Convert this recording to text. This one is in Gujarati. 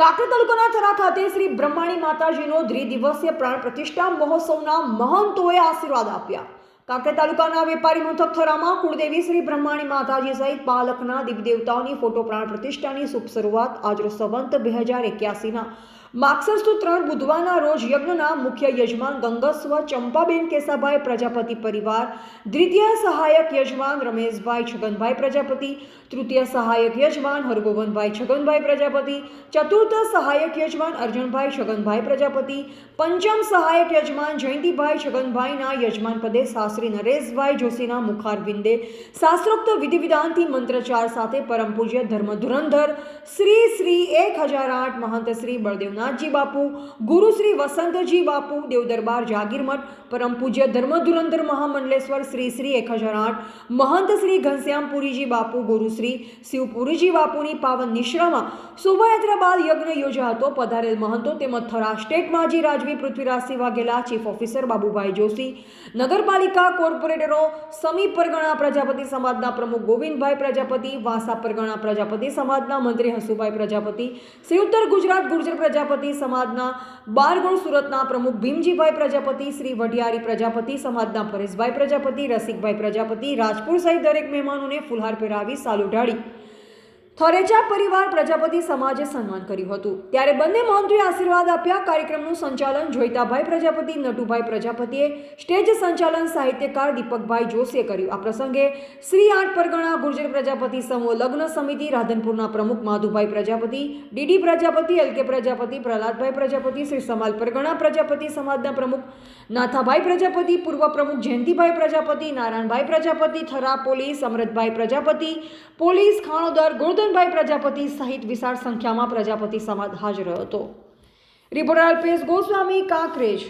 કાંકરેજ તાલુકાના થરા ખાતે શ્રી બ્રહ્માણી માતાજીનો દ્વિદિવસીય પ્રાણ પ્રતિષ્ઠા મહોત્સવના મહંતોએ આશીર્વાદ આપ્યા। કાંકરેજ તાલુકાના વેપારી મથક થરામાં કુળદેવી શ્રી બ્રહ્માણી માતાજી સહિત પાલકના દિવ્યદેવતાઓની ફોટો પ્રાણ પ્રતિષ્ઠાની શુભ શરૂઆત આજરોજ સંવંત 2081ના માગસર સુદ 3 બુધવારના રોજ યજ્ઞના મુખ્ય યજમાન ગંગસ્વ ચંપાબેન કેસાભાઈ પ્રજાપતિ પરિવાર, દ્વિતીય સહાયક યજમાન રમેશભાઈ છગનભાઈ પ્રજાપતિ, તૃતીય સહાયક યજમાન હરગોવનભાઈ છગનભાઈ પ્રજાપતિ, ચતુર્થ સહાયક યજમાન અર્જુનભાઈ છગનભાઈ પ્રજાપતિ, પંચમ સહાયક યજમાન જયંતિભાઈ છગનભાઈના યજમાન પદે શાસ્ત્રી નરેશભાઈ જોશીના મુખારવિંદે શાસ્ત્રોક્ત વિધિ વિધાનથી મંત્રચાર સાથે પરમ પૂજ્ય ધર્મ ધુરંધર શ્રી 1008 મહંત શ્રી બળદેવનાથજી બાપુ, ગુરુ શ્રી વસંતજી બાપુ, દેવ દરબાર જાગીર મઠ, પરમ પૂજ્ય ધર્મ ધુરંધર મહામંડલેશ્વર શ્રી 1008 મહંત શ્રી ઘનશ્યામપુરીજી બાપુ, ગુરુ શ્રી શિવપુરીજી બાપુની પાવન નિશ્રામાં શોભાયાત્રા બાદ યજ્ઞ યોજાયો હતો। પધારેલ મહંતો તેમજ થરા સ્ટેટ માજી રાજવી પૃથ્વીરાજસિંહ વાઘેલા, ચીફ ઓફિસર બાબુભાઈ જોશી, નગરપાલિકા કોર્પોરેટરો, સમી પરગણા પ્રજાપતિ સમાજના પ્રમુખ ગોવિંદભાઈ પ્રજાપતિ, વાંસા પરગણા પ્રજાપતિ સમાજના મંત્રી હસુભાઈ પ્રજાપતિ, શ્રી ઉત્તર ગુજરાત ગુર્જર પ્રજાપતિ સમાજના બારગુણ સુરતના પ્રમુખ ભીમજીભાઈ પ્રજાપતિ, શ્રી વઢિયારી પ્રજાપતિ સમાજના પરેશભાઈ પ્રજાપતિ, રસિકભાઈ પ્રજાપતિ, રાજપુર સહિત દરેક મહેમાનોને ફુલહાર પહેરાવી સાલ ઉઢાડી થરેચા પરિવાર પ્રજાપતિ સમાજે સન્માન કર્યું હતું। ત્યારે બંને મહંતોએ આશીર્વાદ આપ્યા। કાર્યક્રમનું સંચાલન જોઈતાભાઈ પ્રજાપતિ, નટુભાઈ પ્રજાપતિએ, સ્ટેજ સંચાલન સાહિત્યકાર દીપકભાઈ જોશીએ કર્યું। આ પ્રસંગે શ્રી 8 પરગણા ગુર્જર પ્રજાપતિ સમૂહ લગ્ન સમિતિ રાધનપુરના પ્રમુખ માધુભાઈ પ્રજાપતિ, ડીડી પ્રજાપતિ, એલકે પ્રજાપતિ, પ્રહલાદભાઈ પ્રજાપતિ, શ્રી સમાલ પરગણા પ્રજાપતિ સમાજના પ્રમુખ નાથાભાઈ પ્રજાપતિ, પૂર્વ પ્રમુખ જયંતિભાઈ પ્રજાપતિ, નારાયણભાઈ પ્રજાપતિ, થરા પોલીસ અમૃતભાઈ પ્રજાપતિ, પોલીસ ખાણોદર ગોરધનભાઈ પ્રજાપતિ સહિત વિશાળ સંખ્યામાં પ્રજાપતિ સમાજ હાજર હતો। રિપોર્ટર અલ્પેશ ગોસ્વામી, કાંકરેજ।